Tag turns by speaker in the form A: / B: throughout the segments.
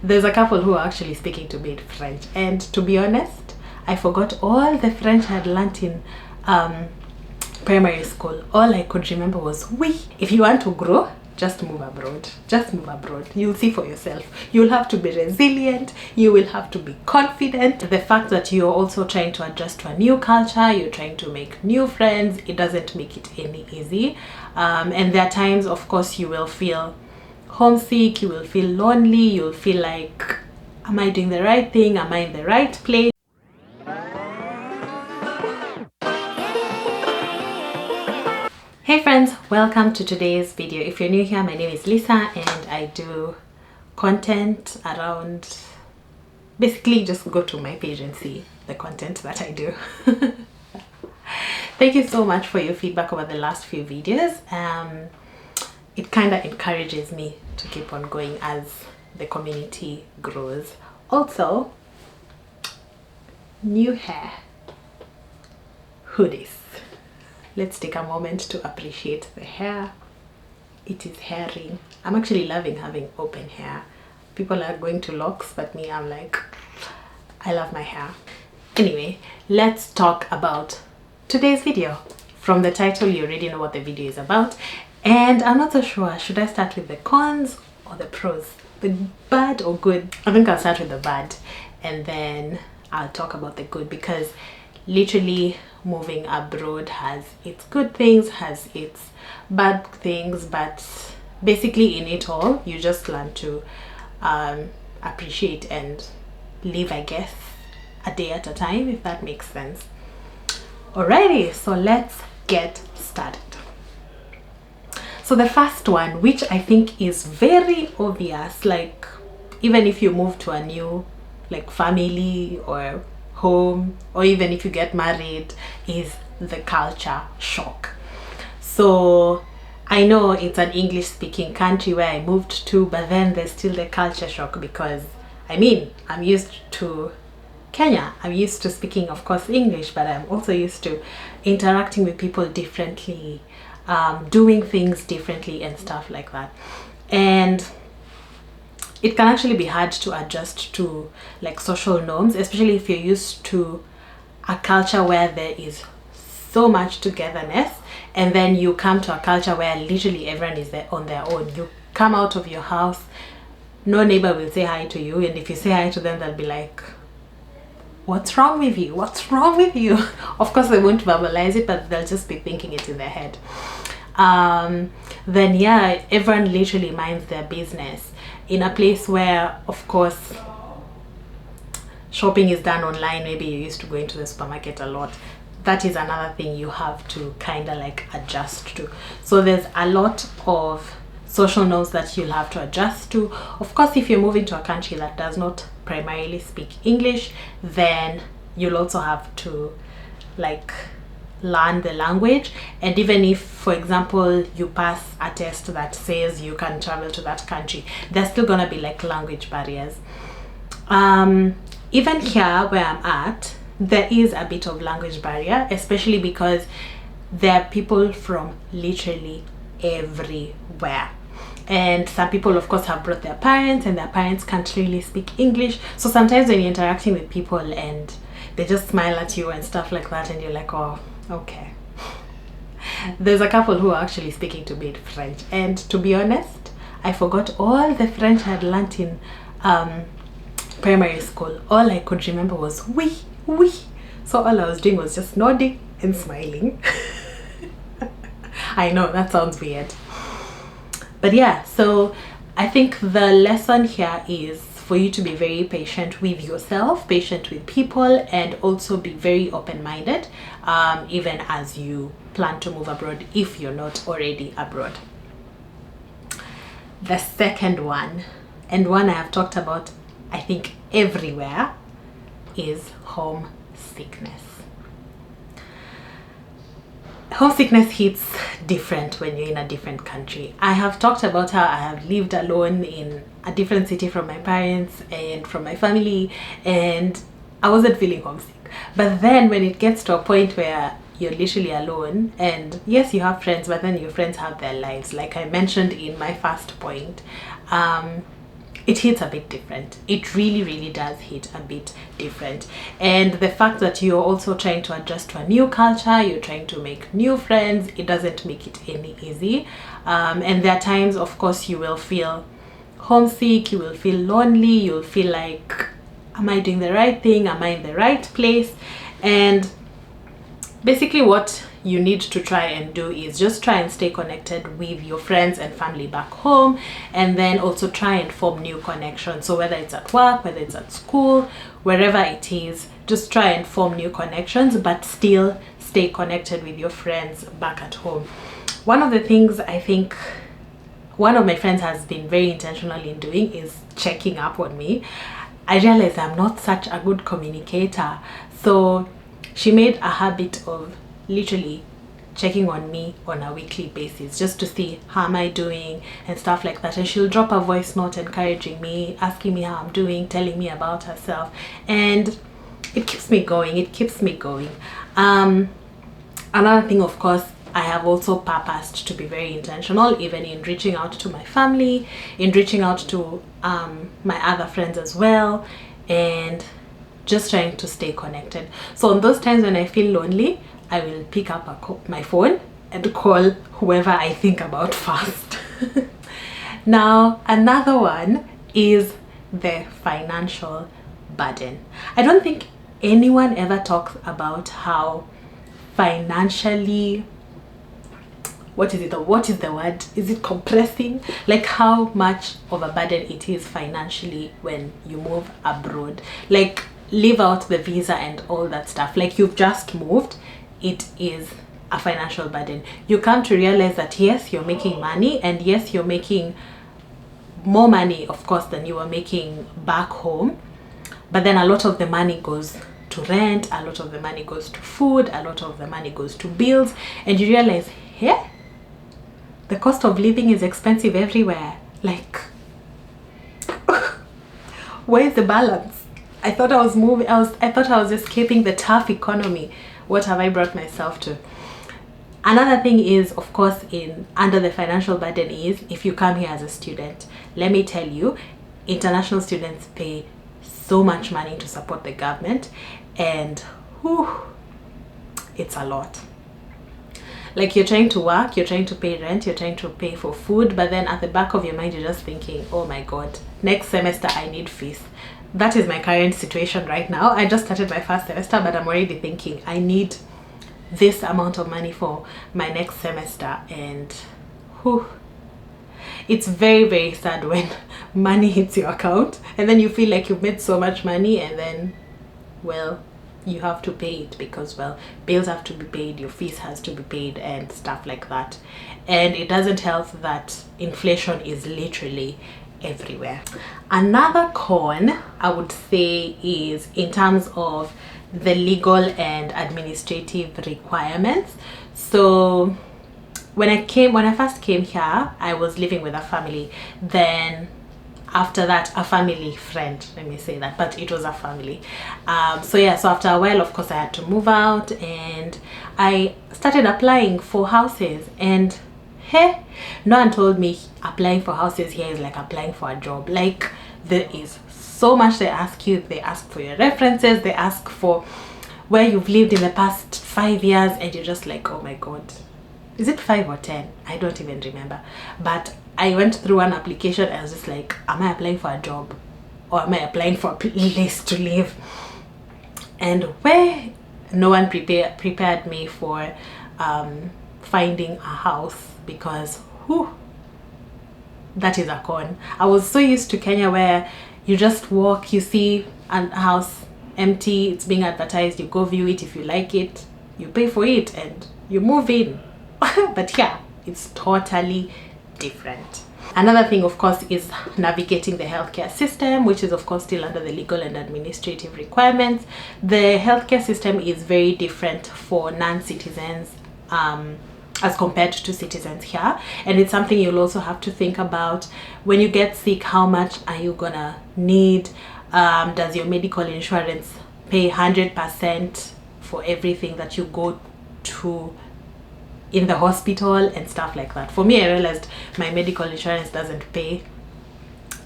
A: There's a couple who are actually speaking to me in French, and to be honest, I forgot all the French I had learnt in primary school. All I could remember was oui. If you want to grow, just move abroad. Just move abroad. You'll see for yourself. You'll have to be resilient. You will have to be confident. The fact that you're also trying to adjust to a new culture, you're trying to make new friends, it doesn't make it any easy. And there are times, of course, you will feel homesick, you will feel lonely, you'll feel like, am I doing the right thing? Am I in the right place? Hey friends, welcome to today's video. If you're new here, my name is Lisa and I do content around, basically just go to my page and see the content that I do. Thank you so much for your feedback over the last few videos. It kind of encourages me to keep on going as the community grows. Also, new hair, hoodies. Let's take a moment to appreciate the hair. It is hairing. I'm actually loving having open hair. People are going to locks, but me, I'm like, I love my hair. Anyway, let's talk about today's video. From the title, you already know what the video is about. And I'm not so sure, should I start with the cons or the pros? The bad or good? I think I'll start with the bad and then I'll talk about the good, because literally moving abroad has its good things, has its bad things, but basically in it all you just learn to appreciate and live, I guess, a day at a time, if that makes sense. Alrighty, so let's get started. So the first one, which I think is very obvious, like even if you move to a new like family or home, or even if you get married, is the culture shock. So I know it's an English speaking country where I moved to, but then there's still the culture shock, because I mean, I'm used to Kenya, I'm used to speaking, of course, English, but I'm also used to interacting with people differently, doing things differently and stuff like that. And it can actually be hard to adjust to like social norms, especially if you're used to a culture where there is so much togetherness, and then you come to a culture where literally everyone is there on their own. You come out of your house, no neighbor will say hi to you, and if you say hi to them, they'll be like, what's wrong with you? What's wrong with you? Of course, they won't verbalize it, but they'll just be thinking it in their head. Then yeah, everyone literally minds their business in a place where, of course, shopping is done online. Maybe you're used to going to the supermarket a lot. That is another thing you have to kind of like adjust to. So there's a lot of social norms that you'll have to adjust to. Of course, if you're moving to a country that does not primarily speak English, then you'll also have to like learn the language. And even if, for example, you pass a test that says you can travel to that country, there's still gonna be like language barriers. Even here where I'm at, there is a bit of language barrier, especially because there are people from literally everywhere. And some people, of course, have brought their parents, and their parents can't really speak English. So sometimes when you're interacting with people and they just smile at you and stuff like that, and you're like, oh, okay. There's a couple who are actually speaking to me in French, and to be honest, I forgot all the French I had learnt in primary school. All I could remember was oui, oui. So all I was doing was just nodding and smiling. I know that sounds weird, but yeah, so I think the lesson here is for you to be very patient with yourself, patient with people, and also be very open-minded, even as you plan to move abroad if you're not already abroad. The second one, and one I have talked about I think everywhere, is homesickness. Homesickness hits different when you're in a different country. I have talked about how I have lived alone in a different city from my parents and from my family, and I wasn't feeling homesick. But then when it gets to a point where you're literally alone, and yes, you have friends, but then your friends have their lives, like I mentioned in my first point, it hits a bit different. It really does hit a bit different. And the fact that you're also trying to adjust to a new culture, you're trying to make new friends, it doesn't make it any easy. And there are times, of course, you will feel homesick, you will feel lonely, you'll feel like, am I doing the right thing? Am I in the right place? And basically what you need to try and do is just try and stay connected with your friends and family back home, and then also try and form new connections. So whether it's at work, whether it's at school, wherever it is, just try and form new connections, but still stay connected with your friends back at home. One of the things I think one of my friends has been very intentional in doing is checking up on me. I realized I'm not such a good communicator, so she made a habit of literally checking on me on a weekly basis, just to see how am I doing and stuff like that. And she'll drop a voice note encouraging me, asking me how I'm doing, telling me about herself, and it keeps me going. Another thing, of course, I have also purposed to be very intentional, even in reaching out to my family, in reaching out to my other friends as well, and just trying to stay connected. So on those times when I feel lonely, I will pick up my phone and call whoever I think about first. Now, another one is the financial burden. I don't think anyone ever talks about how financially, what is the word? Is it compressing? Like how much of a burden it is financially when you move abroad. Like, leave out the visa and all that stuff. Like, you've just moved, it is a financial burden. You come to realize that yes, you're making money, and yes, you're making more money, of course, than you were making back home, but then a lot of the money goes to rent, a lot of the money goes to food, a lot of the money goes to bills, and you realize, hey, the cost of living is expensive everywhere. Like, where's the balance? I thought I thought I was escaping the tough economy. What have I brought myself to? Another thing is, of course, under the financial burden is, if you come here as a student, let me tell you, international students pay so much money to support the government, and it's a lot. Like, you're trying to work, you're trying to pay rent, you're trying to pay for food, but then at the back of your mind, you're just thinking, oh my God, next semester I need fees. That is my current situation right now. I just started my first semester, but I'm already thinking I need this amount of money for my next semester, and it's very sad when money hits your account and then you feel like you've made so much money, and then, well, you have to pay it because, well, bills have to be paid, your fees has to be paid, and stuff like that. And it doesn't help that inflation is literally everywhere. Another con I would say is in terms of the legal and administrative requirements. So when I first came here, I was living with a family. Then after that, a family friend, let me say that, but it was a family. So after a while, of course, I had to move out, and I started applying for houses, and hey, no one told me applying for houses here is like applying for a job. Like, there is so much they ask you. They ask for your references, they ask for where you've lived in the past 5 years, and you're just like, oh my God, is it 5 or 10? I don't even remember. But I went through an application and I was just like, am I applying for a job or am I applying for a place to live? And where no one prepared me for finding a house, because that is a con. I was so used to Kenya where you just walk, you see a house empty, it's being advertised, you go view it, if you like it, you pay for it, and you move in. But yeah, it's totally different. Another thing, of course, is navigating the healthcare system, which is of course still under the legal and administrative requirements. The healthcare system is very different for non-citizens as compared to citizens here, and it's something you'll also have to think about. When you get sick, how much are you gonna need? Does your medical insurance pay 100% for everything that you go to in the hospital and stuff like that? For me, I realized my medical insurance doesn't pay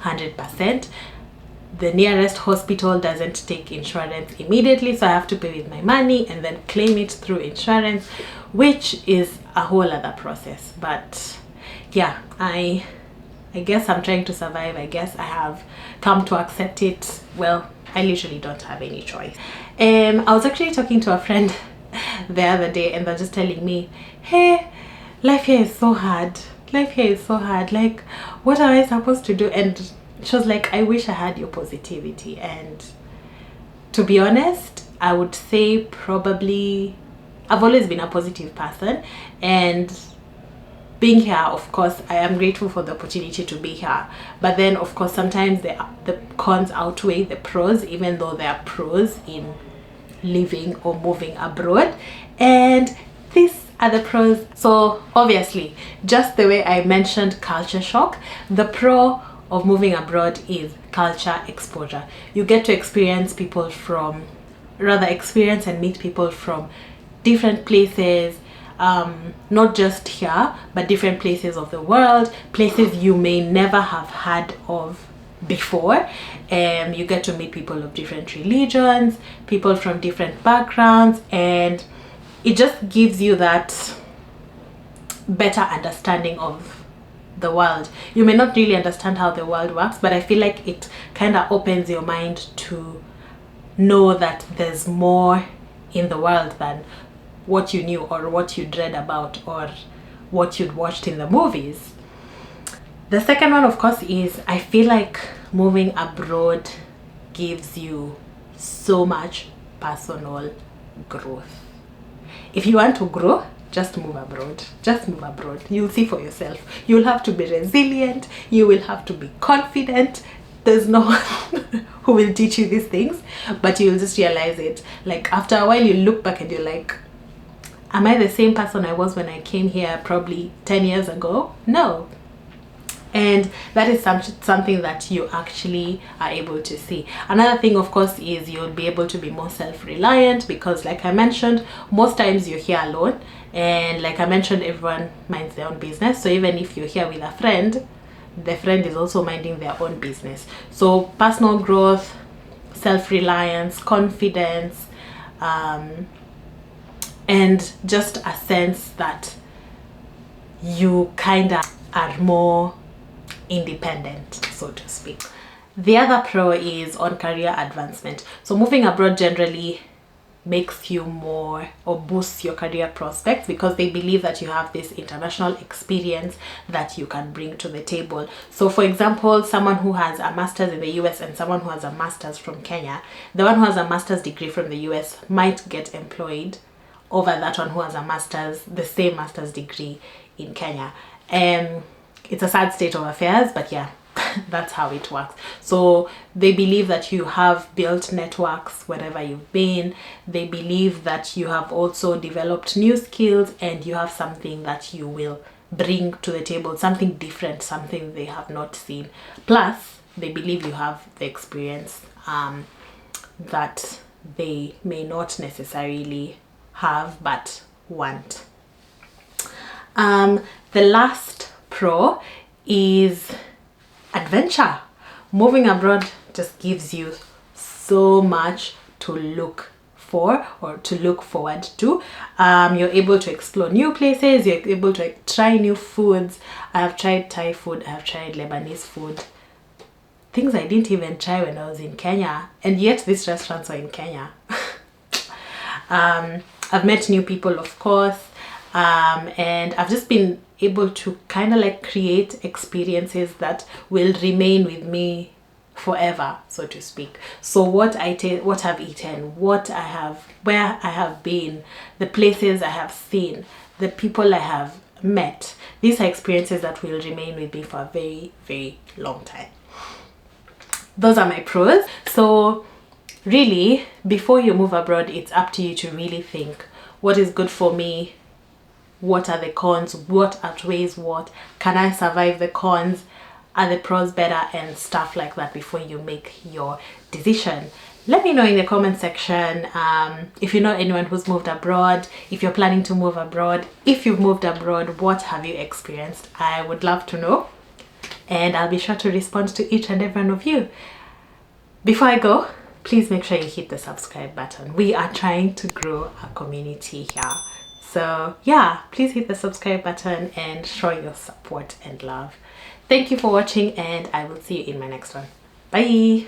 A: 100%. The nearest hospital doesn't take insurance immediately, so I have to pay with my money and then claim it through insurance, which is a whole other process. But yeah, I guess I'm trying to survive. I guess I have come to accept it. Well, I literally don't have any choice. I was actually talking to a friend the other day, and they're just telling me, hey, life here is so hard. Life here is so hard. Like, what am I supposed to do? And she was like, I wish I had your positivity. And to be honest, I would say probably I've always been a positive person, and being here, of course, I am grateful for the opportunity to be here. But then, of course, sometimes the cons outweigh the pros, even though there are pros in living or moving abroad. And these are the pros. So obviously, just the way I mentioned culture shock, the pro of moving abroad is culture exposure. You get to experience and meet people from different places, not just here, but different places of the world, places you may never have heard of before. You get to meet people of different religions, people from different backgrounds, and it just gives you that better understanding of the world. You may not really understand how the world works, but I feel like it kind of opens your mind to know that there's more in the world than what you knew or what you'd read about or what you'd watched in the movies. The second one, of course, is I feel like moving abroad gives you so much personal growth. If you want to grow, just move abroad. Just move abroad. You'll see for yourself. You'll have to be resilient. You will have to be confident. There's no one who will teach you these things, but you'll just realize it. Like, after a while, you look back and you're like, am I the same person I was when I came here probably 10 years ago? No. And that is something that you actually are able to see. Another thing, of course, is you'll be able to be more self-reliant, because like I mentioned, most times you're here alone, and like I mentioned, everyone minds their own business. So even if you're here with a friend, the friend is also minding their own business. So personal growth, self-reliance, confidence, and just a sense that you kind of are more independent, so to speak. The other pro is on career advancement. So moving abroad generally makes you more, or boosts your career prospects, because they believe that you have this international experience that you can bring to the table. So for example, someone who has a master's in the US and someone who has a master's from Kenya, the one who has a master's degree from the US might get employed over that one who has a master's, the same master's degree in Kenya. It's a sad state of affairs, but yeah, that's how it works. So they believe that you have built networks wherever you've been. They believe that you have also developed new skills and you have something that you will bring to the table, something different, something they have not seen. Plus, they believe you have the experience that they may not necessarily have but want. The last pro is adventure. Moving abroad just gives you so much to look for or to look forward to. You're able to explore new places, you're able to try new foods. I have tried Thai food, I have tried Lebanese food, things I didn't even try when I was in Kenya, and yet these restaurants are in Kenya. I've met new people, of course, and I've just been able to kind of like create experiences that will remain with me forever, so to speak. So what I've eaten, where I have been, the places I have seen, the people I have met, these are experiences that will remain with me for a very, very long time. Those are my pros. So really, before you move abroad, it's up to you to really think, what is good for me? What are the cons? What outweighs what? Can I survive the cons? Are the pros better? And stuff like that before you make your decision. Let me know in the comment section if you know anyone who's moved abroad, if you're planning to move abroad, if you've moved abroad, what have you experienced? I would love to know. and I'll be sure to respond to each and every one of you. Before I go, please make sure you hit the subscribe button. We are trying to grow a community here. So yeah, please hit the subscribe button and show your support and love. Thank you for watching, and I will see you in my next one. Bye.